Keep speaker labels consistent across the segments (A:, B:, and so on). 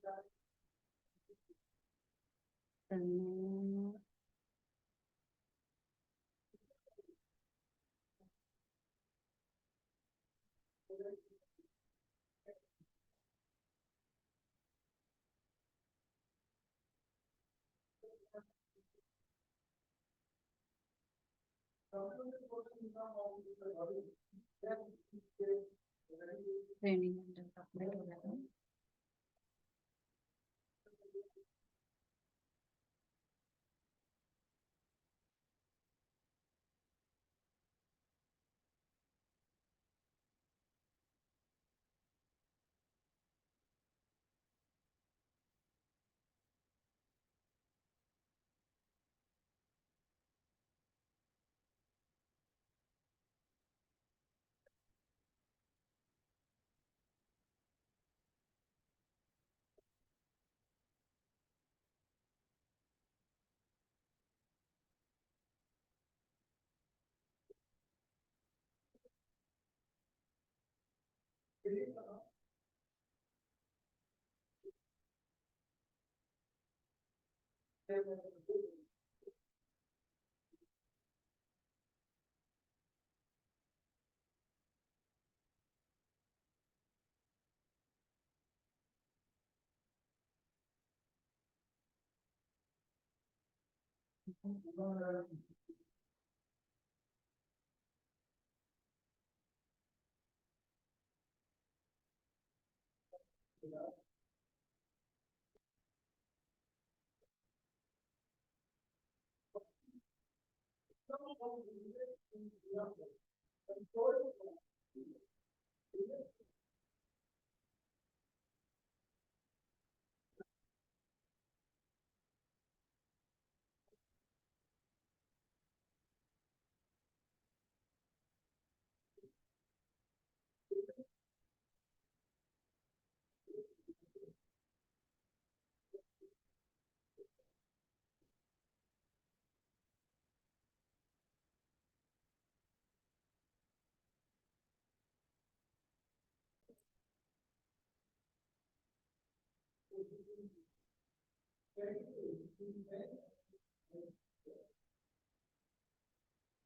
A: Training development हो गया।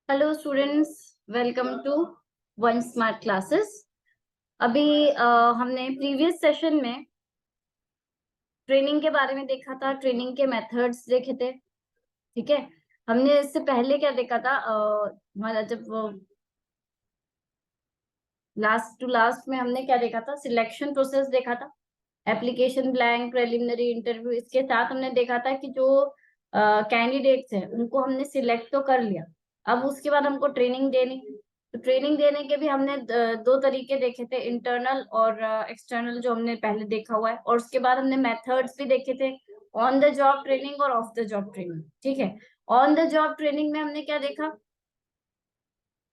A: Hello students, welcome to one smart classes. अभी हमने प्रीवियस सेशन में ट्रेनिंग के बारे में देखा था, ट्रेनिंग के मेथड्स देखे थे। ठीक है, हमने इससे पहले क्या देखा था, हमारा जब लास्ट टू लास्ट में हमने क्या देखा था, सिलेक्शन प्रोसेस देखा था, एप्लीकेशन ब्लैंक, प्रिलिमिनरी इंटरव्यू। इसके साथ हमने देखा था कि जो कैंडिडेट्स हैं उनको हमने सिलेक्ट तो कर लिया, अब उसके बाद हमको ट्रेनिंग देनी। तो ट्रेनिंग देने के भी हमने दो तरीके देखे थे, इंटरनल और एक्सटर्नल, जो हमने पहले देखा हुआ है। और उसके बाद हमने मेथड्स भी देखे थे, ऑन द जॉब ट्रेनिंग और ऑफ द जॉब ट्रेनिंग। ठीक है, ऑन द जॉब ट्रेनिंग में हमने क्या देखा,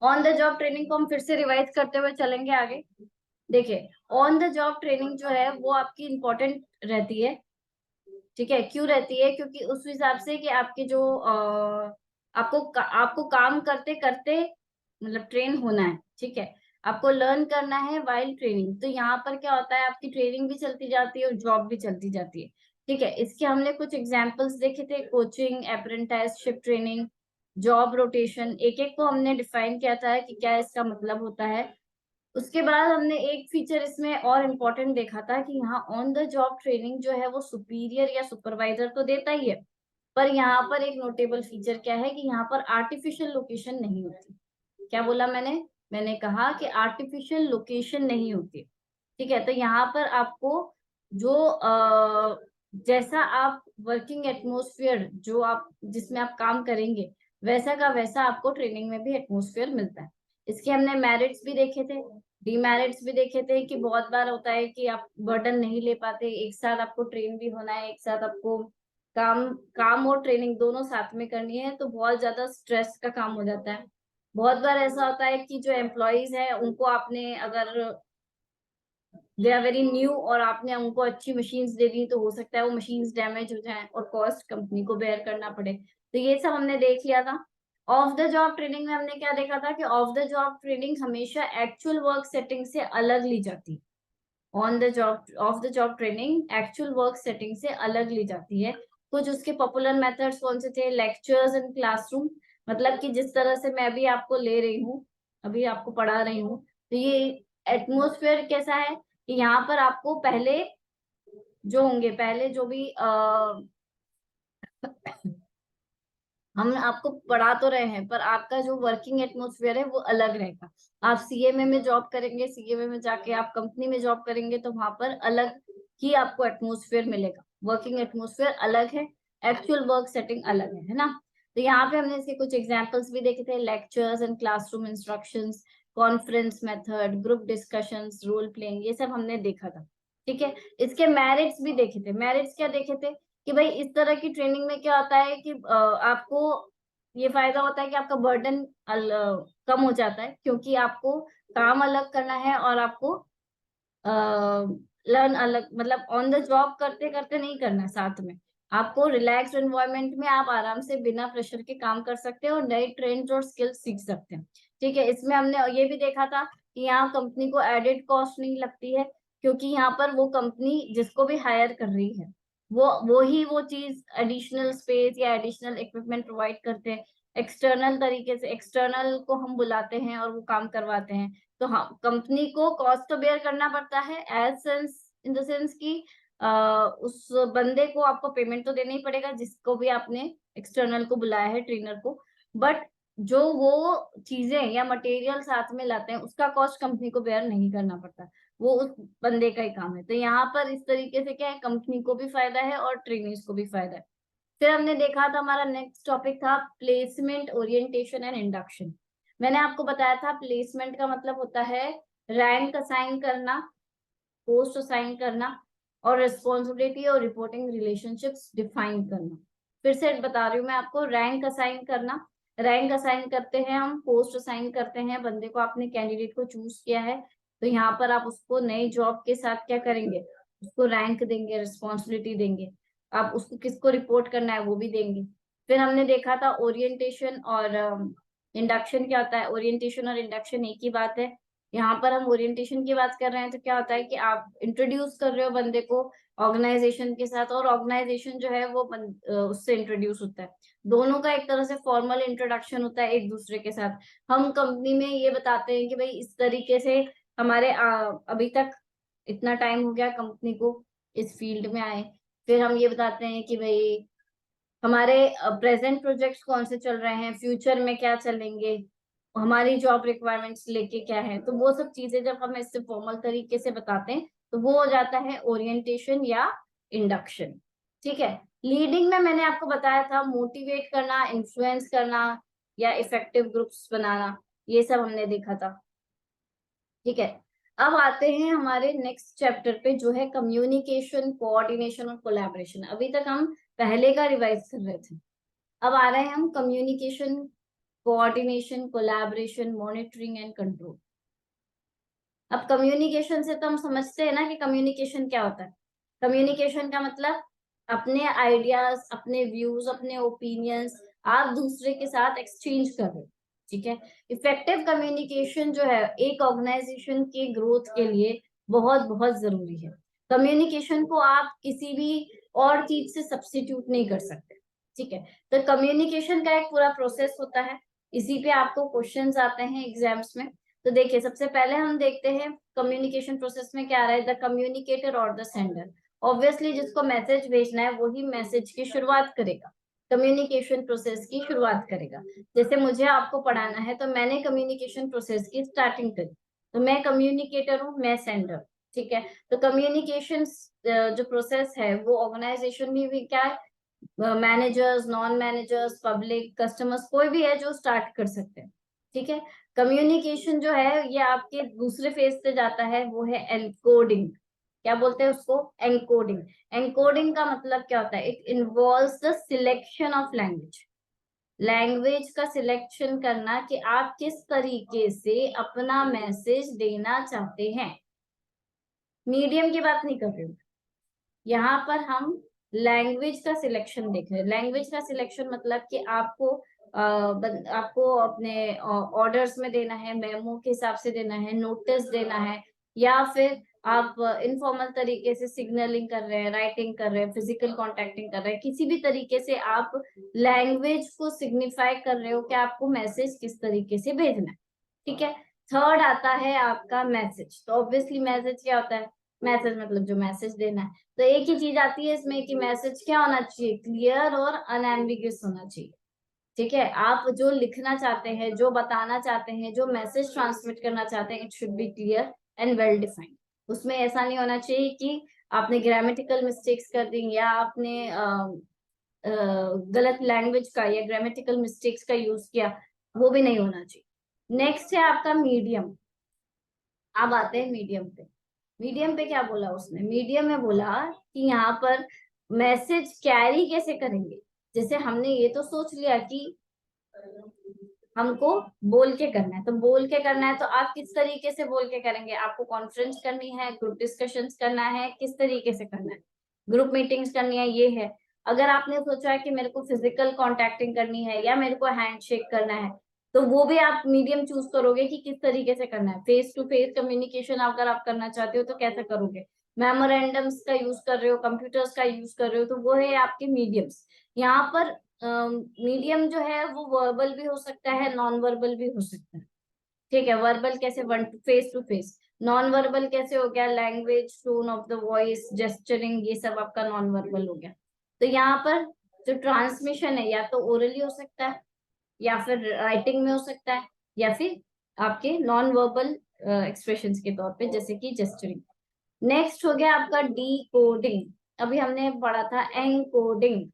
A: ऑन द जॉब ट्रेनिंग को हम फिर से रिवाइज करते हुए चलेंगे आगे। देखिए, ऑन द जॉब ट्रेनिंग जो है वो आपकी इम्पोर्टेंट रहती है। ठीक है, क्यों रहती है? क्योंकि उस हिसाब से कि आपके जो आपको काम करते करते मतलब ट्रेन होना है। ठीक है, आपको लर्न करना है वाइल ट्रेनिंग। तो यहाँ पर क्या होता है, आपकी ट्रेनिंग भी चलती जाती है और जॉब भी चलती जाती है। ठीक है, इसके हमने कुछ एग्जांपल्स देखे थे, coaching, apprenticeship training, job rotation. एक एक को हमने डिफाइन किया था कि क्या इसका मतलब होता है। उसके बाद हमने एक फीचर इसमें और इम्पोर्टेंट देखा था कि यहाँ ऑन द जॉब ट्रेनिंग जो है वो सुपीरियर या सुपरवाइजर तो देता ही है, पर यहाँ पर एक नोटेबल फीचर क्या है कि यहाँ पर आर्टिफिशियल लोकेशन नहीं होती। क्या बोला मैंने कहा कि आर्टिफिशियल लोकेशन नहीं होती। ठीक है, तो यहाँ पर आपको जो जैसा आप वर्किंग एटमोसफियर, जो आप जिसमें आप काम करेंगे, वैसा का वैसा आपको ट्रेनिंग में भी एटमोसफियर मिलता है। इसके हमने मेरिट्स भी देखे थे, डीमेरिट्स भी देखे थे कि बहुत बार होता है कि आप बर्डन नहीं ले पाते, एक साथ आपको ट्रेन भी होना है, एक साथ आपको काम काम और ट्रेनिंग दोनों साथ में करनी है, तो बहुत ज्यादा स्ट्रेस का काम हो जाता है। बहुत बार ऐसा होता है कि जो एम्प्लॉयज है उनको आपने अगर दे आर वेरी न्यू और आपने उनको अच्छी मशीन्स दे दी, तो हो सकता है वो मशीन्स डैमेज हो जाएं और कॉस्ट कंपनी को बेयर करना पड़े। तो ये सब हमने देख लिया था। ऑफ द जॉब ट्रेनिंग में हमने क्या देखा था कि ऑफ द जॉब ट्रेनिंग हमेशा एक्चुअल वर्क सेटिंग से अलग ली जाती। On the job of the job training actual work setting से अलग ली जाती है। कुछ उसके पॉपुलर मेथड्स कौन से थे? लेक्चर्स इन क्लासरूम, मतलब कि जिस तरह से मैं अभी आपको ले रही हूँ, अभी आपको पढ़ा रही हूँ, तो ये एटमोसफेयर कैसा है कि यहाँ पर आपको पहले जो होंगे, पहले जो भी हम आपको पढ़ा तो रहे हैं, पर आपका जो वर्किंग एटमोसफियर है वो अलग रहेगा। आप सीएमए में जॉब करेंगे, सीएमए में जाके आप कंपनी में जॉब करेंगे, तो वहां पर अलग ही आपको एटमोसफियर मिलेगा। वर्किंग एटमोसफियर अलग है, एक्चुअल वर्क सेटिंग अलग है ना। तो यहाँ पे हमने इसके कुछ एग्जाम्पल्स भी देखे थे, lectures and classroom instructions, conference method, group discussions, role playing, ये सब हमने देखा था। ठीक है, इसके मेरिट्स भी देखे थे। मेरिट्स क्या देखे थे कि भाई इस तरह की ट्रेनिंग में क्या होता है कि आपको ये फायदा होता है कि आपका बर्डन कम हो जाता है, क्योंकि आपको काम अलग करना है और आपको लर्न अलग, मतलब ऑन द जॉब करते करते नहीं करना है, साथ में आपको रिलैक्स एनवायरनमेंट में आप आराम से बिना प्रेशर के काम कर सकते हैं और नए ट्रेंड्स और स्किल्स सीख सकते हैं। ठीक है, इसमें हमने ये भी देखा था कि यहाँ कंपनी को एडेड कॉस्ट नहीं लगती है, क्योंकि यहाँ पर वो कंपनी जिसको भी हायर कर रही है वो चीज एडिशनल स्पेस या एडिशनल इक्विपमेंट प्रोवाइड करते हैं। एक्सटर्नल तरीके से एक्सटर्नल को हम बुलाते हैं और वो काम करवाते हैं। तो हाँ, कंपनी को कॉस्ट तो बेयर करना पड़ता है, as sense in the sense कि उस बंदे को आपको पेमेंट तो देना ही पड़ेगा, जिसको भी आपने एक्सटर्नल को बुलाया है, ट्रेनर को। बट जो वो चीजें या मटेरियल साथ में लाते हैं उसका कॉस्ट कंपनी को बेयर नहीं करना पड़ता, वो उस बंदे का ही काम है। तो यहाँ पर इस तरीके से क्या है, कंपनी को भी फायदा है और ट्रेनिंग्स को भी फायदा है। फिर हमने देखा था, हमारा नेक्स्ट टॉपिक था प्लेसमेंट, ओरिएंटेशन एंड इंडक्शन। मैंने आपको बताया था प्लेसमेंट का मतलब होता है रैंक असाइन करना, पोस्ट असाइन करना, और रिस्पॉन्सिबिलिटी और रिपोर्टिंग रिलेशनशिप्स डिफाइन करना। फिर से बता रही हूँ मैं आपको, रैंक असाइन करना, रैंक असाइन करते हैं हम, पोस्ट असाइन करते हैं, बंदे को आपने कैंडिडेट को चूज किया है, तो यहाँ पर आप उसको नई जॉब के साथ क्या करेंगे, उसको रैंक देंगे, रिस्पॉन्सिबिलिटी देंगे, आप उसको किसको रिपोर्ट करना है वो भी देंगे। फिर हमने देखा था ओरिएंटेशन और इंडक्शन क्या होता है। ओरिएंटेशन और इंडक्शन एक ही बात है। यहाँ पर हम ओरिएंटेशन की बात कर रहे हैं तो क्या होता है कि आप इंट्रोड्यूस कर रहे हो बंदे को ऑर्गेनाइजेशन के साथ, और ऑर्गेनाइजेशन जो है वो उससे इंट्रोड्यूस होता है। दोनों का एक तरह से फॉर्मल इंट्रोडक्शन होता है एक दूसरे के साथ। हम कंपनी में ये बताते हैं कि भाई इस तरीके से हमारे अभी तक इतना टाइम हो गया कंपनी को इस फील्ड में आए। फिर हम ये बताते हैं कि भाई हमारे प्रेजेंट प्रोजेक्ट्स कौन से चल रहे हैं, फ्यूचर में क्या चलेंगे, हमारी जॉब रिक्वायरमेंट्स लेके क्या है। तो वो सब चीजें जब हम इससे फॉर्मल तरीके से बताते हैं तो वो हो जाता है ओरिएंटेशन या इंडक्शन। ठीक है, लीडिंग में मैंने आपको बताया था मोटिवेट करना, इन्फ्लुएंस करना या इफेक्टिव ग्रुप्स बनाना, ये सब हमने देखा था। ठीक है, अब आते हैं हमारे नेक्स्ट चैप्टर पे जो है कम्युनिकेशन, कोऑर्डिनेशन और कोलैबोरेशन। अभी तक हम पहले का रिवाइज कर रहे थे, अब आ रहे हैं हम communication, coordination, collaboration, monitoring and control. अब कम्युनिकेशन से तो हम समझते हैं ना कि कम्युनिकेशन क्या होता है। कम्युनिकेशन का मतलब अपने आइडियाज, अपने व्यूज, अपने ओपिनियंस आप दूसरे के साथ एक्सचेंज कर रहे हो। ठीक है, इफेक्टिव कम्युनिकेशन जो है एक ऑर्गेनाइजेशन की ग्रोथ के लिए बहुत बहुत जरूरी है। कम्युनिकेशन को आप किसी भी और चीज से सब्स्टिट्यूट नहीं कर सकते। ठीक है, तो कम्युनिकेशन का एक पूरा प्रोसेस होता है, इसी पे आपको क्वेश्चंस आते हैं एग्जाम्स में। तो देखिए, सबसे पहले हम देखते हैं कम्युनिकेशन प्रोसेस में क्या आ रहा है, द कम्युनिकेटर और द सेंडर। ऑब्वियसली जिसको मैसेज भेजना है वही मैसेज की शुरुआत करेगा, कम्युनिकेशन प्रोसेस की शुरुआत करेगा। जैसे मुझे आपको पढ़ाना है तो मैंने कम्युनिकेशन प्रोसेस की स्टार्टिंग करी, तो मैं कम्युनिकेटर हूँ, मैं सेंडर। ठीक है, तो कम्युनिकेशन जो प्रोसेस है वो ऑर्गेनाइजेशन में भी क्या है, managers, non managers, public, customers, कोई भी है जो स्टार्ट कर सकते हैं। ठीक है, कम्युनिकेशन जो है ये आपके दूसरे फेज से जाता है, वो है एनकोडिंग। क्या बोलते हैं उसको? एनकोडिंग। एनकोडिंग का मतलब क्या होता है? It involves the selection of language, language का सिलेक्शन करना कि आप किस तरीके से अपना मैसेज देना चाहते हैं। मीडियम की बात नहीं कर रही हूँ, यहाँ पर हम लैंग्वेज का सिलेक्शन देख रहे हैं। लैंग्वेज का सिलेक्शन मतलब कि आपको अपने ऑर्डर्स में देना है, मेमो के हिसाब से देना है, नोटिस देना है, या फिर आप इनफॉर्मल तरीके से सिग्नलिंग कर रहे हैं, राइटिंग कर रहे हैं, फिजिकल कॉन्टेक्टिंग कर रहे हैं, किसी भी तरीके से आप लैंग्वेज को सिग्निफाई कर रहे हो कि आपको मैसेज किस तरीके से भेजना है, ठीक है। थर्ड आता है आपका मैसेज। तो ऑब्वियसली मैसेज क्या होता है, मैसेज मतलब जो मैसेज देना है। तो एक ही चीज आती है इसमें कि मैसेज क्या होना चाहिए, क्लियर और अनएम्बिगुअस होना चाहिए, ठीक है। आप जो लिखना चाहते हैं, जो बताना चाहते हैं, जो मैसेज ट्रांसमिट करना चाहते हैं, it should be clear and well defined. उसमें ऐसा नहीं होना चाहिए कि आपने ग्रामेटिकल मिस्टेक्स कर दी, या आपने गलत लैंग्वेज का या ग्रामेटिकल मिस्टेक्स का यूज किया, वो भी नहीं होना चाहिए। नेक्स्ट है आपका मीडियम। अब आते हैं मीडियम पे। मीडियम पे क्या बोला उसने, मीडियम में बोला कि यहाँ पर मैसेज कैरी कैसे करेंगे। जैसे हमने ये तो सोच लिया कि हमको बोल के करना है, तो बोल के करना है तो आप किस तरीके से बोल के करेंगे, आपको कॉन्फ्रेंस करनी है, ग्रुप डिस्कशंस करना है, किस तरीके से करना है, ग्रुप मीटिंग्स करनी है, ये है। अगर आपने सोचा है कि मेरे को फिजिकल कॉन्टेक्टिंग करनी है या मेरे को हैंडशेक करना है, तो वो भी आप मीडियम चूज करोगे कि किस तरीके से करना है। फेस टू फेस कम्युनिकेशन अगर आप करना चाहते हो तो कैसे करोगे, मेमोरेंडम्स का यूज कर रहे हो, कंप्यूटर्स का यूज कर रहे हो, तो वो है आपके मीडियम्स। यहाँ पर मीडियम जो है वो वर्बल भी हो सकता है, नॉन वर्बल भी हो सकता है, ठीक है। वर्बल कैसे, one face to face. Non verbal कैसे हो गया, language, tone of the voice, gesturing, ये सब आपका नॉन वर्बल हो गया। तो यहाँ पर जो ट्रांसमिशन है या तो ओरली हो सकता है, या फिर राइटिंग में हो सकता है, या फिर आपके नॉन वर्बल एक्सप्रेशंस के तौर पे, जैसे कि जेस्चरिंग। नेक्स्ट हो गया आपका डी कोडिंग। अभी हमने पढ़ा था एनकोडिंग,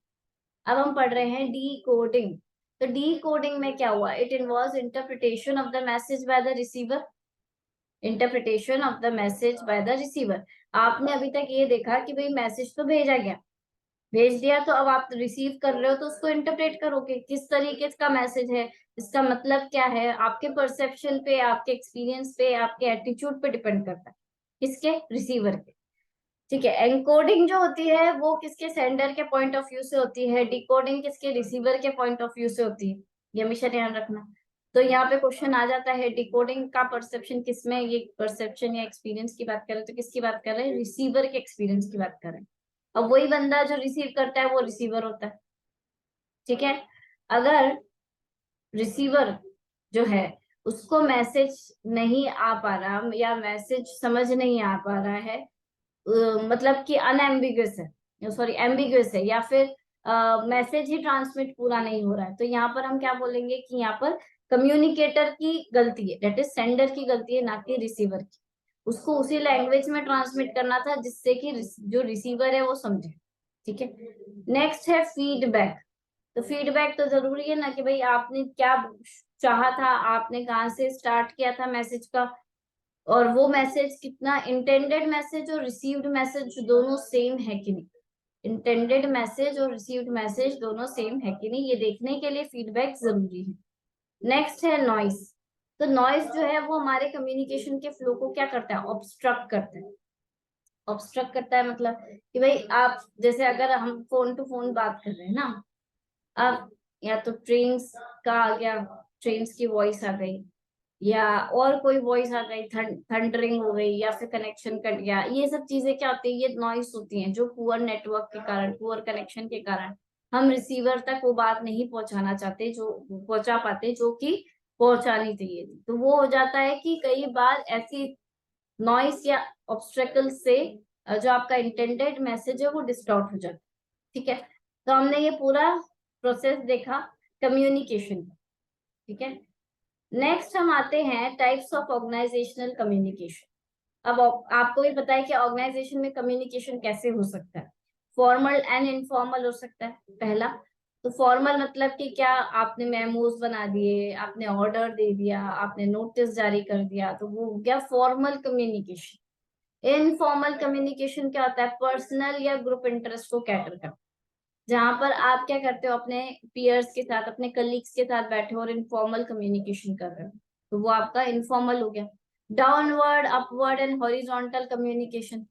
A: अब हम पढ़ रहे हैं डी कोडिंग। तो डी कोडिंग में क्या हुआ, it involves interpretation of the message by the receiver. Interpretation of the message by the receiver. आपने अभी तक ये देखा कि भाई मैसेज तो भेजा गया, भेज दिया, तो अब आप रिसीव कर रहे हो तो उसको इंटरप्रेट करोगे, किस तरीके का मैसेज है, इसका मतलब क्या है, आपके परसेप्शन पे, आपके एक्सपीरियंस पे, आपके एटीट्यूड पे डिपेंड करता है, किसके, रिसीवर के, ठीक है। एनकोडिंग जो होती है वो किसके, सेंडर के पॉइंट ऑफ व्यू से होती है, डिकोडिंग किसके, रिसीवर के पॉइंट ऑफ व्यू से होती है, ये हमेशा ध्यान रखना। तो यहाँ पे क्वेश्चन आ जाता है डिकोडिंग का परसेप्शन किसमें, ये परसेप्शन या एक्सपीरियंस की बात करें तो किसकी बात कर रहे हैं, रिसीवर के एक्सपीरियंस की बात करें। अब वही बंदा जो रिसीव करता है वो रिसीवर होता है, ठीक है। अगर रिसीवर जो है उसको मैसेज नहीं आ पा रहा, या मैसेज समझ नहीं आ पा रहा है, मतलब कि अनएम्बिगुअस है, सॉरी एम्बिगुअस है, या फिर मैसेज ही ट्रांसमिट पूरा नहीं हो रहा है, तो यहाँ पर हम क्या बोलेंगे कि यहाँ पर कम्युनिकेटर की गलती है, दैट इज सेंडर की गलती है, ना कि रिसीवर की। उसको उसी लैंग्वेज में ट्रांसमिट करना था जिससे कि जो रिसीवर है वो समझे, ठीक है। नेक्स्ट है फीडबैक। तो फीडबैक तो जरूरी है ना कि भाई आपने क्या चाहा था, आपने कहाँ से स्टार्ट किया था मैसेज का, और वो मैसेज कितना, इंटेंडेड मैसेज और रिसीव्ड मैसेज दोनों सेम है कि नहीं, इंटेंडेड मैसेज और रिसीव्ड मैसेज दोनों सेम है कि नहीं, ये देखने के लिए फीडबैक जरूरी है। नेक्स्ट है नॉइस। तो नॉइस जो है वो हमारे कम्युनिकेशन के फ्लो को क्या करता है, ऑब्स्ट्रक्ट करता है। ऑब्स्ट्रक्ट करता है मतलब कि भाई आप जैसे अगर हम फोन टू फोन बात कर रहे हैं ना, अब या तो ट्रेन्स का आ गया, ट्रेन्स की वॉइस आ गई, या और कोई वॉइस आ गई, थंडरिंग हो गई, या फिर कनेक्शन कट गया, ये सब चीजें क्या होती है, ये नॉइस होती हैं, जो पुअर नेटवर्क के कारण, पुअर कनेक्शन के कारण हम रिसीवर तक वो बात नहीं पहुंचाना चाहते, जो पहुंचा पाते जो कि पहुंचानी चाहिए थी। तो वो हो जाता है कि कई बार ऐसी नॉइस या ऑब्स्ट्रकल से जो आपका इंटेंडेड मैसेज है वो डिस्टॉर्ट हो जाता है, ठीक है। तो हमने ये पूरा प्रोसेस देखा कम्युनिकेशन, ठीक है। नेक्स्ट हम आते हैं टाइप्स ऑफ ऑर्गेनाइजेशनल कम्युनिकेशन। अब आपको भी पता है कि ऑर्गेनाइजेशन में कम्युनिकेशन कैसे हो सकता है, फॉर्मल एंड इनफॉर्मल हो सकता है पहला। तो फॉर्मल मतलब कि क्या, आपने मेमोज बना दिए, आपने ऑर्डर दे दिया, आपने नोटिस जारी कर दिया, तो वो हो गया फॉर्मल कम्युनिकेशन। इनफॉर्मल कम्युनिकेशन क्या होता है, पर्सनल या ग्रुप इंटरेस्ट को कैटर करता है, जहां पर आप क्या करते हो, अपने पियर्स के साथ, अपने कलीग्स के साथ बैठे हो और इनफॉर्मल कम्युनिकेशन कर रहे हो, तो वो आपका इनफॉर्मल हो गया। Downward, upward and horizontal communication.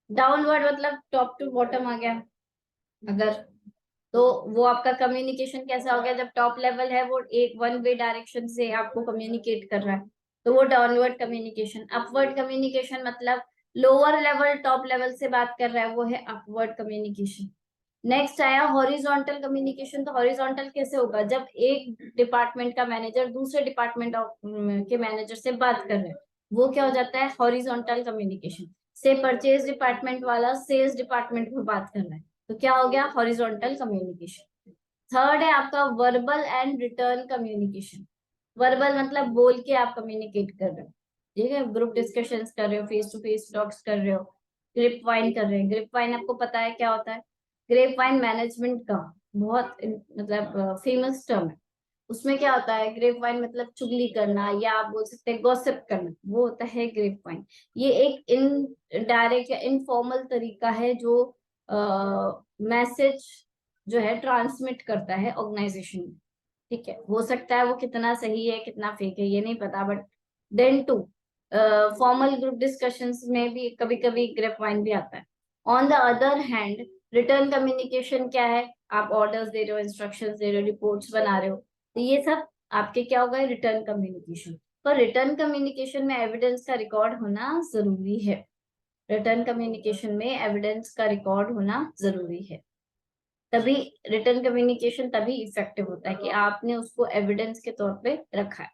A: Downward मतलब टॉप टू बॉटम आ गया अगर, तो वो आपका कम्युनिकेशन कैसा हो गया, जब टॉप लेवल है वो एक वन वे डायरेक्शन से आपको कम्युनिकेट कर रहा है, तो वो डाउनवर्ड कम्युनिकेशन। अपवर्ड कम्युनिकेशन मतलब लोअर लेवल टॉप लेवल से बात कर रहा है, वो है अपवर्ड कम्युनिकेशन। नेक्स्ट आया हॉरिजॉन्टल कम्युनिकेशन। तो हॉरिजॉन्टल कैसे होगा, जब एक डिपार्टमेंट का मैनेजर दूसरे डिपार्टमेंट के मैनेजर से बात कर रहे हैं, वो क्या हो जाता है, हॉरिजॉन्टल कम्युनिकेशन। से परचेज डिपार्टमेंट वाला सेल्स डिपार्टमेंट में बात कर रहा है, तो क्या हो गया, हॉरिजॉन्टल कम्युनिकेशन। थर्ड है आपका verbal and return communication. Verbal मतलब बोल के आप कम्युनिकेट कर रहे हो, ठीक है, ग्रुप डिस्कशंस कर रहे हो, फेस टू फेस टॉक्स कर रहे हो, ग्रिप वाइन कर रहे हैं। ग्रिप वाइन आपको पता है क्या होता है, ग्रेप वाइन मैनेजमेंट का बहुत मतलब फेमस टर्म है। उसमें क्या होता है, ग्रेप वाइन मतलब चुगली करना, या आप बोल सकते हैं गॉसिप करना, वो होता है ग्रेप वाइन। ये एक इन डायरेक्ट या इनफॉर्मल तरीका है जो मैसेज जो है ट्रांसमिट करता है ऑर्गेनाइजेशन में। ठीक है, हो सकता है वो कितना सही है कितना फेक है ये नहीं पता, but then to formal group discussions में भी कभी कभी ग्रेप वाइन भी आता है। On the other hand return communication क्या है, आप ऑर्डर्स दे रहे हो, इंस्ट्रक्शंस दे रहे हो, रिपोर्ट्स बना रहे हो, तो ये सब आपके क्या होगा, रिटर्न कम्युनिकेशन। पर रिटर्न कम्युनिकेशन में एविडेंस का रिकॉर्ड होना जरूरी है। रिटर्न कम्युनिकेशन में एविडेंस का रिकॉर्ड होना जरूरी है, तभी रिटर्न कम्युनिकेशन तभी इफेक्टिव होता है कि आपने उसको एविडेंस के तौर पे रखा है।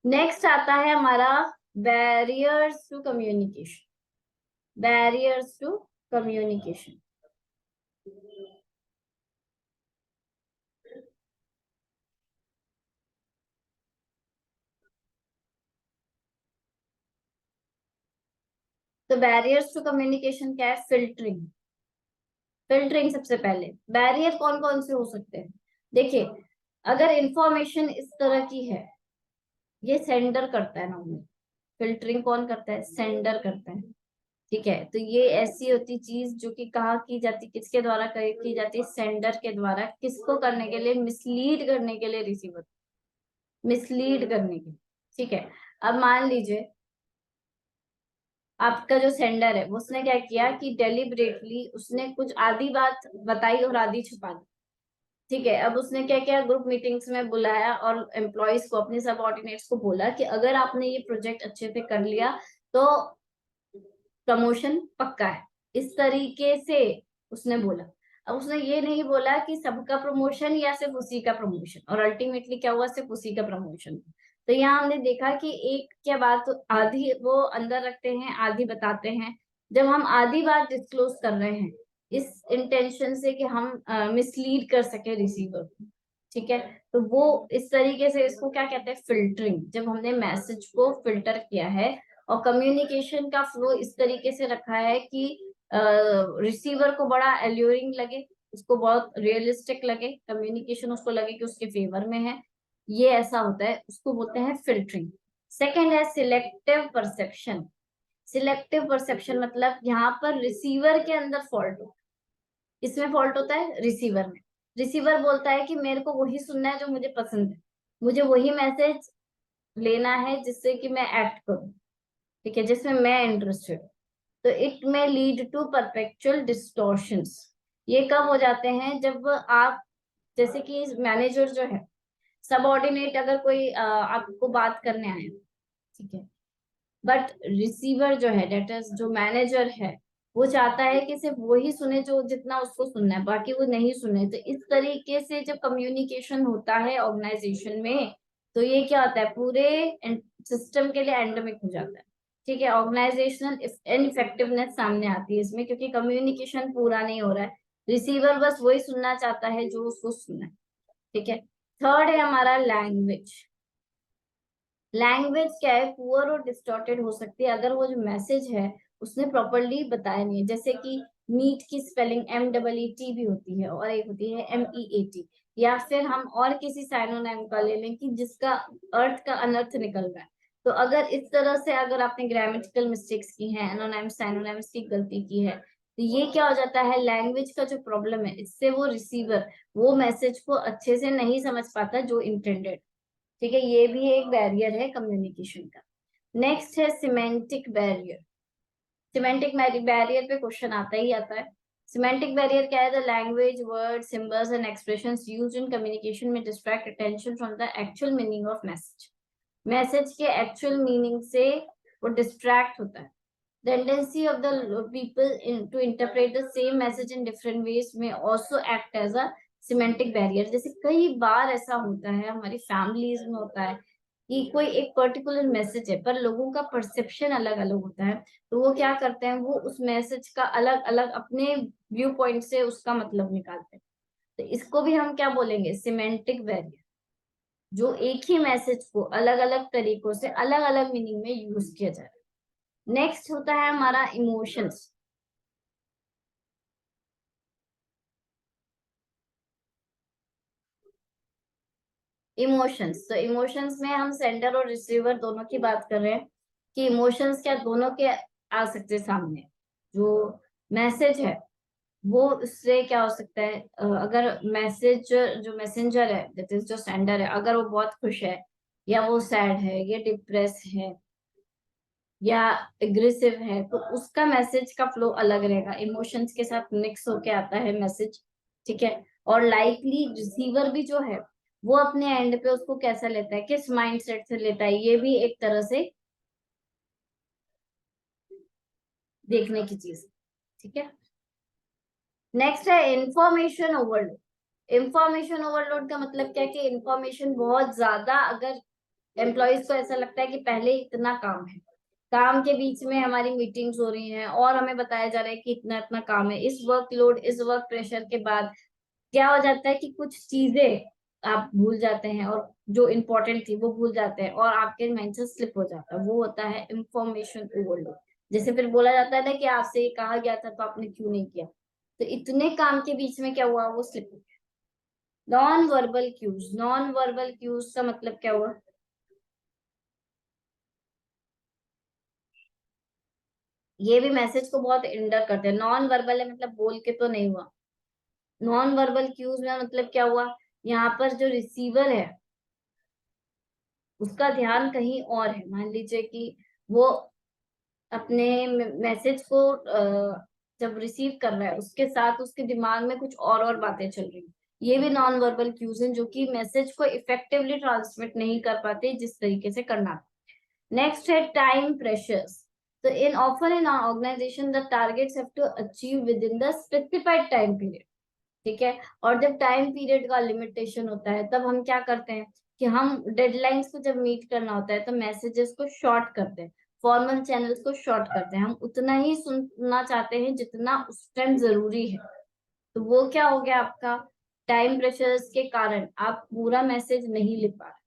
A: नेक्स्ट आता है हमारा barriers to communication. Barriers to communication. तो बैरियर्स टू कम्युनिकेशन क्या है, फिल्टरिंग। फिल्टरिंग सबसे पहले। बैरियर कौन कौन से हो सकते हैं, देखिए, अगर इंफॉर्मेशन इस तरह की है, ये सेंडर करता है नॉर्मली। फिल्टरिंग कौन करता है, सेंडर करता है। ठीक है, तो ये ऐसी होती चीज जो कि कहाँ की जाती, किसके द्वारा की जाती है, सेंडर के द्वारा। किसको करने के लिए, मिसलीड करने के लिए रिसीवर, मिसलीड करने के लिए। ठीक है, अब मान लीजिए आपका जो सेंडर है उसने क्या किया कि डेलिबरेटली उसने कुछ आधी बात बताई और आधी छुपा दी। ठीक है, अब उसने क्या किया, ग्रुप मीटिंग्स में बुलाया और एम्प्लॉयज को, अपने सबऑर्डिनेट्स को बोला कि अगर आपने ये प्रोजेक्ट अच्छे से कर लिया तो प्रमोशन पक्का है, इस तरीके से उसने बोला। अब उसने ये नहीं बोला कि सबका प्रमोशन या सिर्फ उसी का प्रमोशन, और अल्टीमेटली क्या हुआ, सिर्फ उसी का प्रमोशन। तो यहाँ हमने देखा कि एक क्या बात, आधी वो अंदर रखते हैं आधी बताते हैं। जब हम आधी बात डिस्क्लोज कर रहे हैं इस इंटेंशन से कि हम मिसलीड कर सके रिसीवर को, ठीक है, तो वो इस तरीके से, इसको क्या कहते हैं, फिल्टरिंग। जब हमने मैसेज को फिल्टर किया है और कम्युनिकेशन का फ्लो इस तरीके से रखा है कि रिसीवर को बड़ा एल्यूरिंग लगे, उसको बहुत रियलिस्टिक लगे, कम्युनिकेशन उसको लगे कि उसके फेवर में है, ये ऐसा होता है, उसको बोलते हैं फिल्टरिंग। सेकंड है सिलेक्टिव परसेप्शन। सिलेक्टिव परसेप्शन मतलब यहाँ पर रिसीवर के अंदर फॉल्ट हो, इसमें फॉल्ट होता है रिसीवर में। रिसीवर बोलता है कि मेरे को वही सुनना है जो मुझे पसंद है, मुझे वही मैसेज लेना है जिससे कि मैं एक्ट करूं, ठीक है, जिसमें मैं इंटरेस्टेड। तो इट में लीड टू परपेचुअल डिस्टॉर्शंस। ये कब हो जाते हैं, जब आप, जैसे कि मैनेजर जो है, सबऑर्डिनेट अगर कोई आपको बात करने आए, ठीक है, बट रिसीवर जो है, डेट इज जो मैनेजर है, वो चाहता है कि सिर्फ वही सुने जो जितना उसको सुनना है, बाकी वो नहीं सुने। तो इस तरीके से जब कम्युनिकेशन होता है ऑर्गेनाइजेशन में, तो ये क्या होता है, पूरे सिस्टम के लिए एंडेमिक हो जाता है। ठीक है, ऑर्गेनाइजेशनल इनइफेक्टिवनेस सामने आती है इसमें, क्योंकि कम्युनिकेशन पूरा नहीं हो रहा है, रिसीवर बस वही सुनना चाहता है जो उसको सुनना है। ठीक है, थर्ड है हमारा लैंग्वेज। लैंग्वेज क्या है, पुअर और डिस्टॉर्टेड हो सकती है अगर वो जो मैसेज है उसने प्रॉपरली बताया नहीं है। जैसे कि मीट की स्पेलिंग MEET भी होती है और एक होती है MEAT, या फिर हम और किसी साइनोनिम का ले लें कि जिसका अर्थ का अनर्थ निकल रहा है। तो अगर इस तरह से अगर आपने ग्रामेटिकल मिस्टेक्स की हैं, एनोनिम्स साइनोनिम्स की गलती की है, तो ये क्या हो जाता है, लैंग्वेज का जो प्रॉब्लम है, इससे वो रिसीवर वो मैसेज को अच्छे से नहीं समझ पाता जो इंटेंडेड। ठीक है, ये भी एक बैरियर है कम्युनिकेशन का। नेक्स्ट है सिमेंटिक बैरियर। सिमेंटिक बैरियर पे क्वेश्चन आता ही आता है। सिमेंटिक बैरियर क्या है, the language, word, symbols and expressions used in communication में distract attention from the actual meaning of message. Message के एक्चुअल मीनिंग से वो डिस्ट्रैक्ट होता है। Tendency of the people to interpret the same message in different ways may also act as a semantic barrier। जैसे कई बार ऐसा होता है, हमारी फैमिलीज में होता है कि कोई एक पर्टिकुलर मैसेज है पर लोगों का परसेप्शन अलग अलग होता है, तो वो क्या करते हैं, वो उस मैसेज का अलग अलग अपने व्यू पॉइंट से उसका मतलब निकालते हैं। तो इसको भी हम क्या बोलेंगे, सिमेंटिक बैरियर। जो एक ही मैसेज को अलग अलग तरीकों से अलग अलग मीनिंग में यूज किया जाए। नेक्स्ट होता है हमारा इमोशंस। इमोशंस, तो इमोशंस में हम सेंडर और रिसीवर दोनों की बात कर रहे हैं कि इमोशंस क्या दोनों के आ सकते हैं सामने। जो मैसेज है वो उससे क्या हो सकता है, अगर मैसेज जो मैसेंजर है दैट इज जो सेंडर है, अगर वो बहुत खुश है या वो सैड है या डिप्रेस है या एग्रेसिव है, तो उसका मैसेज का फ्लो अलग रहेगा, इमोशंस के साथ मिक्स होके आता है मैसेज। ठीक है। और लाइकली रिसीवर भी जो है वो अपने एंड पे उसको कैसा लेता है, किस माइंडसेट से लेता है, ये भी एक तरह से देखने की चीज। ठीक है। नेक्स्ट है इंफॉर्मेशन ओवरलोड। इंफॉर्मेशन ओवरलोड का मतलब क्या है कि इंफॉर्मेशन बहुत ज्यादा, अगर एम्प्लॉयज को ऐसा लगता है कि पहले इतना काम है, काम के बीच में हमारी मीटिंग्स हो रही हैं और हमें बताया जा रहा है कि इतना इतना काम है, इस वर्कलोड इस वर्क प्रेशर के बाद क्या हो जाता है कि कुछ चीजें आप भूल जाते हैं और जो इम्पोर्टेंट थी वो भूल जाते हैं और आपके माइंड से स्लिप हो जाता है, वो होता है इंफॉर्मेशन ओवरलोड। जैसे फिर बोला जाता है ना कि आपसे ये कहा गया था तो आपने क्यों नहीं किया, तो इतने काम के बीच में क्या हुआ, वो स्लिप हो गया। Non verbal cues, non verbal cues का मतलब क्या हुआ, ये भी मैसेज को बहुत इंडर करते हैं। नॉन वर्बल है मतलब बोल के तो नहीं हुआ। नॉन वर्बल क्यूज में मतलब क्या हुआ, यहाँ पर जो रिसीवर है उसका ध्यान कहीं और है। मान लीजिए कि वो अपने मैसेज को जब रिसीव कर रहा है उसके साथ उसके दिमाग में कुछ और बातें चल रही हैं। ये भी नॉन वर्बल क्यूज हैं जो कि मैसेज को इफेक्टिवली ट्रांसमिट नहीं कर पाते जिस तरीके से करना था। नेक्स्ट है टाइम प्रेशर्स। तो in offer in organisation the targets have to achieve within the specified time period. ठीक है। और जब टाइम पीरियड का लिमिटेशन होता है तब हम क्या करते हैं कि हम डेडलाइंस को जब मीट करना होता है तो मैसेजेस को शॉर्ट करते हैं, फॉर्मल चैनल्स को शॉर्ट करते हैं, हम उतना ही सुनना चाहते हैं जितना उस टाइम जरूरी है। तो वो क्या हो गया आपका, टाइम प्रेशर्स के कारण आप पूरा मैसेज नहीं लिख पा रहे।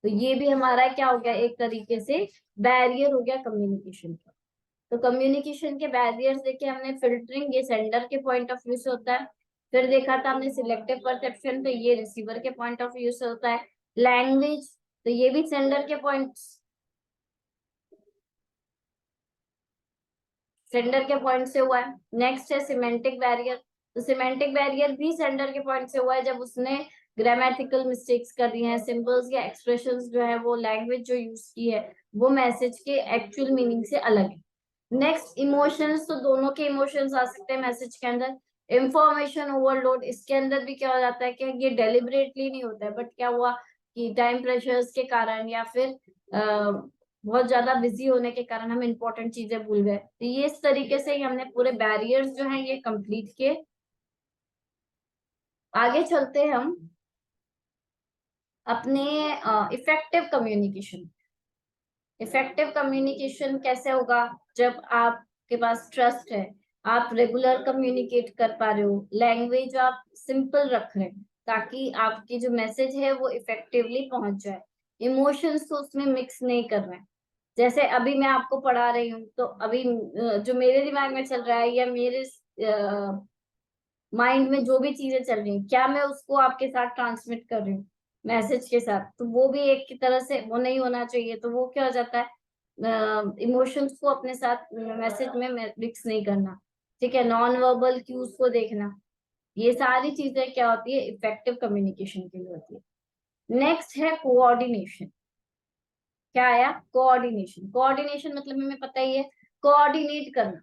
A: तो ये भी हमारा क्या हो गया, एक तरीके से बैरियर हो गया कम्युनिकेशन का। तो कम्युनिकेशन के बैरियर्स देखे हमने, फिल्टरिंग ये सेंडर के पॉइंट ऑफ व्यू से होता है। फिर देखा था हमने सिलेक्टिव परसेप्शन, तो ये रिसीवर के पॉइंट ऑफ व्यू से होता है। लैंग्वेज, तो ये भी सेंडर के पॉइंट से हुआ है। नेक्स्ट है सिमेंटिक बैरियर। तो सिमेंटिक बैरियर भी सेंडर के पॉइंट से हुआ है जब उसने ग्रामेटिकल मिस्टेक्स कर दी हैं, सिंबल्स या एक्सप्रेशंस जो है वो लैंग्वेज जो यूज की है वो मैसेज के एक्चुअल मीनिंग से अलग है। नेक्स्ट इमोशंस, तो दोनों के इमोशंस आ सकते हैं मैसेज के अंदर। इंफॉर्मेशन ओवरलोड, इसके अंदर भी क्या हो जाता है कि ये डेलिबरेटली नहीं होता है, बट क्या हुआ कि टाइम प्रेशर्स के कारण या फिर बहुत ज्यादा बिजी होने के कारण हम इंपॉर्टेंट चीजें भूल गए। तो ये इस तरीके से ही हमने पूरे बैरियर्स जो हैं ये कंप्लीट किए। आगे चलते हैं हम अपने इफेक्टिव कम्युनिकेशन। इफेक्टिव कम्युनिकेशन कैसे होगा, जब आपके पास ट्रस्ट है, आप रेगुलर कम्युनिकेट कर पा रहे हो, लैंग्वेज आप सिंपल रख रहे हैं ताकि आपकी जो मैसेज है वो इफेक्टिवली पहुंच जाए, इमोशंस को उसमें मिक्स नहीं कर रहे हैं। जैसे अभी मैं आपको पढ़ा रही हूँ तो अभी जो मेरे दिमाग में चल रहा है या मेरे माइंड में जो भी चीजें चल रही हैं, क्या मैं उसको आपके साथ ट्रांसमिट कर रही हूँ मैसेज के साथ, तो वो भी एक की तरह से वो नहीं होना चाहिए। तो वो क्या हो जाता है, इमोशंस को अपने साथ मैसेज में मिक्स नहीं करना। ठीक है। नॉन वर्बल क्यूज को देखना, ये सारी चीजें क्या होती है, इफेक्टिव कम्युनिकेशन के लिए होती है। नेक्स्ट है कोऑर्डिनेशन। क्या आया, कोऑर्डिनेशन। कोऑर्डिनेशन मतलब हमें पता ही है, कोऑर्डिनेट करना।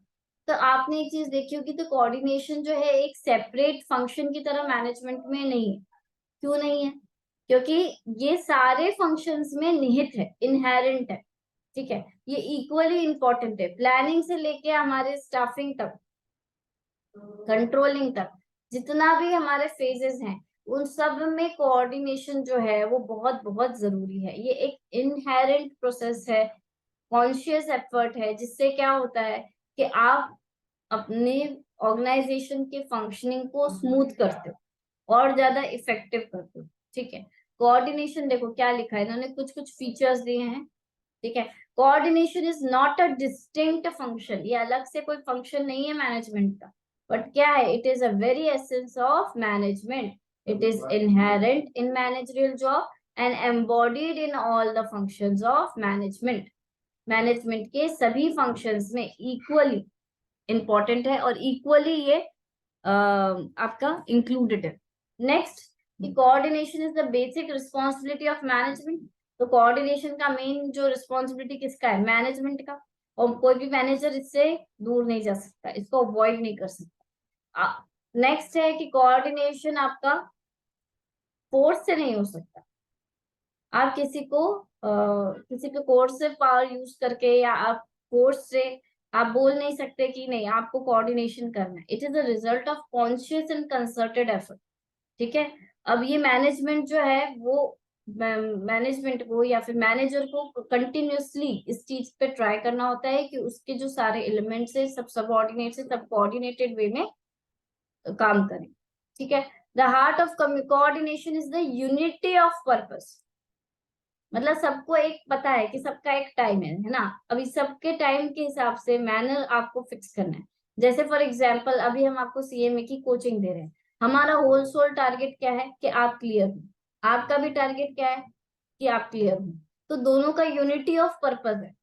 A: तो आपने एक चीज देखी होगी, तो कोऑर्डिनेशन जो है एक सेपरेट फंक्शन की तरह मैनेजमेंट में नहीं है। क्यों नहीं है, क्योंकि ये सारे फंक्शंस में निहित है, इनहेरेंट है, ठीक है। ये इक्वली इंपॉर्टेंट है, प्लानिंग से लेके हमारे स्टाफिंग तक, कंट्रोलिंग तक, जितना भी हमारे फेजेस हैं उन सब में कोऑर्डिनेशन जो है वो बहुत बहुत जरूरी है। ये एक इनहेरेंट प्रोसेस है, कॉन्शियस एफर्ट है, जिससे क्या होता है कि आप अपने ऑर्गेनाइजेशन के फंक्शनिंग को स्मूथ करते हो और ज्यादा इफेक्टिव करते हो, ठीक है। कोऑर्डिनेशन देखो क्या लिखा है, इन्होंने कुछ कुछ फीचर्स दिए हैं, ठीक है। Coordination is not a distinct function, ये अलग से कोई फंक्शन नहीं है मैनेजमेंट का, बट क्या है, it is a very essence of management, it is inherent in managerial job and embodied in all the functions of management. Management के सभी फंक्शंस में इक्वली इंपॉर्टेंट है और इक्वली ये आपका इंक्लूडेड है। Next, coordination is the basic responsibility of management. तो coordination का मेन जो रिस्पॉन्सिबिलिटी किसका है, मैनेजमेंट का, और कोई भी मैनेजर इससे दूर नहीं जा सकता, इसको अवॉइड नहीं कर सकता। नेक्स्ट है कि कोऑर्डिनेशन आपका फोर्स से नहीं हो सकता। आप किसी को किसी पे कोर्सिव पावर यूज करके या आप फोर्स से आप बोल नहीं सकते कि नहीं आपको कोऑर्डिनेशन करना है। It is a result of conscious and concerted effort, ठीक है। अब ये मैनेजमेंट जो है वो मैनेजमेंट को या फिर मैनेजर को कंटिन्यूअसली इस चीज पे ट्राई करना होता है कि उसके जो सारे एलिमेंट्स है सब सबऑर्डिनेट से सब कोऑर्डिनेटेड वे में काम करें, ठीक है। The heart of coordination is the unity of purpose. मतलब सबको एक पता है कि सबका एक टाइम है ना, अभी सबके टाइम के हिसाब से मैनर आपको फिक्स करना है। जैसे फॉर एग्जांपल अभी हम आपको सीएमए की कोचिंग दे रहे हैं, हमारा होल सोल टारगेट क्या है कि आप क्लियर हो, आपका भी टारगेट क्या है कि आप क्लियर हो, तो दोनों का यूनिटी ऑफ पर्पस है।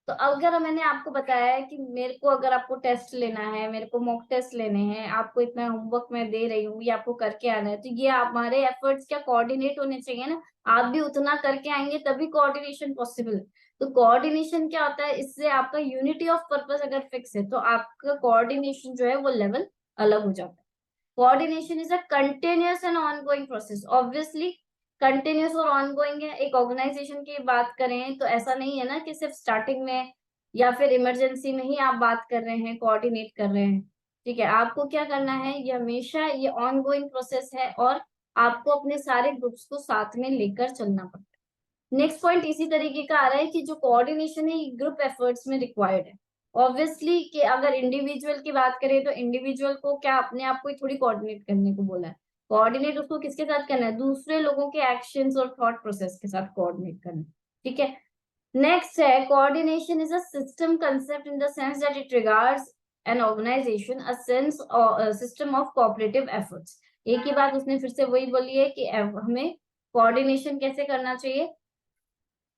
A: तो अगर मैंने आपको बताया है कि मेरे को अगर आपको टेस्ट लेना है, मेरे को मॉक टेस्ट लेने हैं, आपको इतना होमवर्क मैं दे रही हूँ, ये आपको करके आना है, तो ये हमारे एफर्ट्स क्या कोऑर्डिनेट होने चाहिए ना। आप भी उतना करके आएंगे तभी कोऑर्डिनेशन पॉसिबल है। तो कोऑर्डिनेशन क्या होता है, इससे आपका यूनिटी ऑफ पर्पस अगर फिक्स है तो आपका कोऑर्डिनेशन जो है वो लेवल अलग हो जाता है। Coordination is a continuous and ongoing process, obviously continuous और ऑनगोइंग है। एक ऑर्गेनाइजेशन की बात करें तो ऐसा नहीं है ना कि सिर्फ स्टार्टिंग में या फिर इमरजेंसी में ही आप बात कर रहे हैं, कोऑर्डिनेट कर रहे हैं, ठीक है। आपको क्या करना है, ये हमेशा ये ऑनगोइंग प्रोसेस है और आपको अपने सारे ग्रुप्स को साथ में लेकर चलना पड़ता है। नेक्स्ट पॉइंट इसी तरीके का आ रहा है कि जो कोऑर्डिनेशन है ये ग्रुप एफर्ट्स में रिक्वायर्ड है। ऑब्वियसली कि अगर इंडिविजुअल की बात करें तो इंडिविजुअल को क्या अपने आप को ही थोड़ी कोऑर्डिनेट करने को बोला है, कोऑर्डिनेट उसको किसके साथ करना है, दूसरे लोगों के एक्शंस और थॉट प्रोसेस के साथ कोऑर्डिनेट करना है, ठीक है। नेक्स्ट है coordination is a system concept in the sense that it regards an organisation a sense system of cooperative efforts. एक ही बात उसने फिर से वही बोली है कि हमें कोऑर्डिनेशन कैसे करना चाहिए,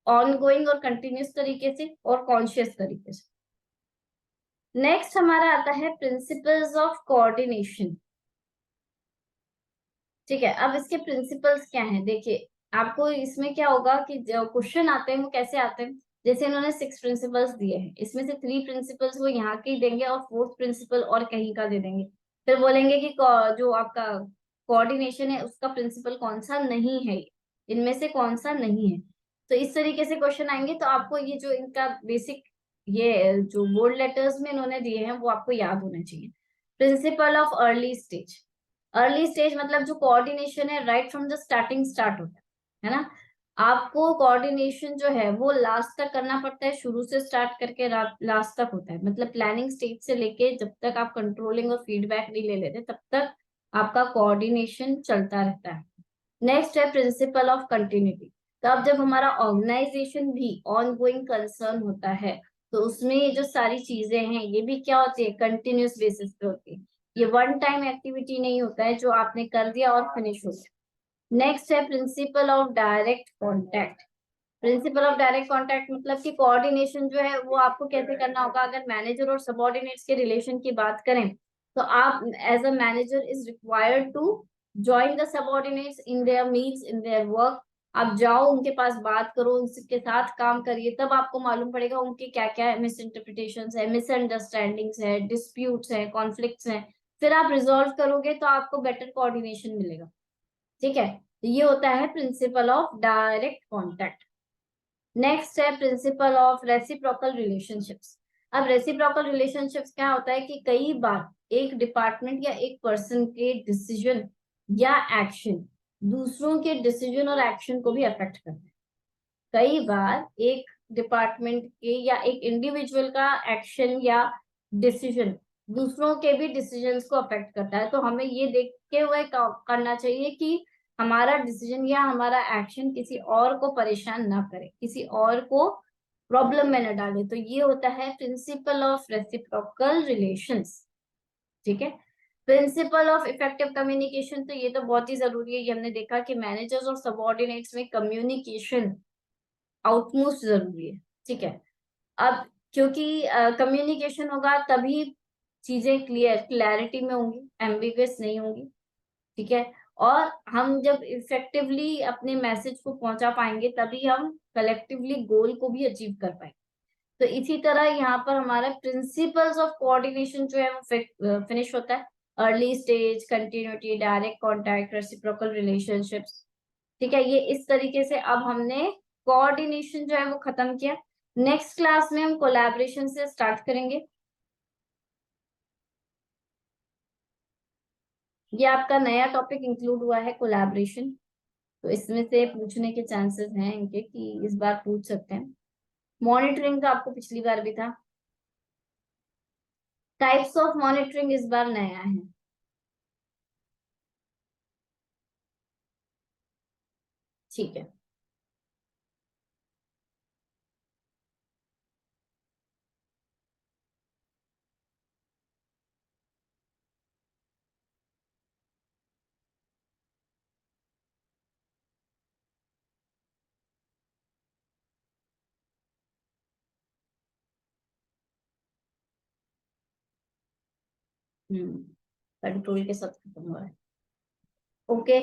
A: ऑनगोइंग और कंटिन्यूस तरीके से और कॉन्शियस तरीके से। नेक्स्ट हमारा आता है प्रिंसिपल्स ऑफ कोऑर्डिनेशन, ठीक है। अब इसके प्रिंसिपल्स क्या हैं, देखिए आपको इसमें क्या होगा कि जो क्वेश्चन आते हैं वो कैसे आते हैं, जैसे इन्होंने 6 प्रिंसिपल्स दिए हैं, इसमें से 3 प्रिंसिपल्स वो यहाँ के ही देंगे और 4th प्रिंसिपल और कहीं का दे देंगे। फिर बोलेंगे कि जो आपका कोऑर्डिनेशन है उसका प्रिंसिपल कौन सा नहीं है, इनमें से कौन सा नहीं है। तो इस तरीके से क्वेश्चन आएंगे, तो आपको ये जो इनका बेसिक ये जो बोल्ड लेटर्स में इन्होंने दिए हैं वो आपको याद होने चाहिए। Principle of early stage, early stage मतलब जो कोऑर्डिनेशन है right from the starting start होता है ना। आपको कोऑर्डिनेशन जो है वो लास्ट तक करना पड़ता है, शुरू से स्टार्ट करके लास्ट तक होता है, मतलब प्लानिंग स्टेज से लेके जब तक आप कंट्रोलिंग और फीडबैक नहीं ले लेते तब तक आपका कोऑर्डिनेशन चलता रहता है। नेक्स्ट है प्रिंसिपल ऑफ कंटिन्यूटी। तो अब जब हमारा ऑर्गेनाइजेशन भी ऑन गोइंग कंसर्न होता है तो उसमें ये जो सारी चीजें हैं ये भी क्या होती है, कंटिन्यूस बेसिस पे होती है। ये वन टाइम एक्टिविटी नहीं होता है जो आपने कर दिया और फिनिश हो गया। नेक्स्ट है principle of direct contact. Principle of direct contact मतलब कि कोऑर्डिनेशन जो है वो आपको कैसे करना होगा। अगर मैनेजर और सबऑर्डिनेट्स के रिलेशन की बात करें तो आप as a manager is required to join the subordinates in their meets in their work. आप जाओ उनके पास बात करो, उनके साथ काम करिए, तब आपको मालूम पड़ेगा उनके क्या क्या मिस इंटरप्रिटेशन है, मिसअंडरस्टैंडिंग्स है, डिस्प्यूट्स है, कॉन्फ्लिक्ट्स हैं। फिर आप रिजॉल्व करोगे तो आपको बेटर कोऑर्डिनेशन मिलेगा, ठीक है। ये होता है principle of direct contact. Next है प्रिंसिपल ऑफ रेसिप्रोकल रिलेशनशिप्स। अब रेसिप्रोकल रिलेशनशिप्स क्या होता है कि कई बार एक डिपार्टमेंट या एक पर्सन के डिसीजन या एक्शन दूसरों के डिसीजन और एक्शन को भी अफेक्ट करते हैं। कई बार एक डिपार्टमेंट के या एक इंडिविजुअल का एक्शन या डिसीजन दूसरों के भी डिसीजंस को अफेक्ट करता है। तो हमें ये देखते हुए करना चाहिए कि हमारा डिसीजन या हमारा एक्शन किसी और को परेशान ना करे, किसी और को प्रॉब्लम में न डाले। तो ये होता है प्रिंसिपल ऑफ रेसिप्रोकल रिलेशंस। ठीक है। प्रिंसिपल ऑफ इफेक्टिव कम्युनिकेशन, तो ये तो बहुत ही जरूरी है। ये हमने देखा कि मैनेजर्स और सबऑर्डिनेट्स में कम्युनिकेशन आउटमोस्ट जरूरी है। ठीक है। अब क्योंकि कम्युनिकेशन होगा तभी चीजें क्लैरिटी में होंगी, एम्बिगुअस नहीं होंगी। ठीक है। और हम जब इफेक्टिवली अपने मैसेज को पहुंचा पाएंगे तभी हम कलेक्टिवली गोल को भी अचीव कर पाएंगे। तो इसी तरह यहाँ पर हमारा प्रिंसिपल्स ऑफ कोऑर्डिनेशन जो है वो फिनिश होता है। Early stage, continuity, direct contact, reciprocal relationships. ठीक है। ये इस तरीके से अब हमने कोऑर्डिनेशन जो है वो खत्म किया। नेक्स्ट क्लास में हम कोलैबोरेशन से स्टार्ट करेंगे। ये आपका नया टॉपिक इंक्लूड हुआ है कोलैबोरेशन। तो इसमें से पूछने के चांसेस हैं इनके कि इस बार पूछ सकते हैं। मॉनिटरिंग तो आपको पिछली बार भी था। टाइप्स ऑफ मॉनिटरिंग इस बार नया है। ठीक है। कंट्रोल के साथ खत्म हुआ है। ओके।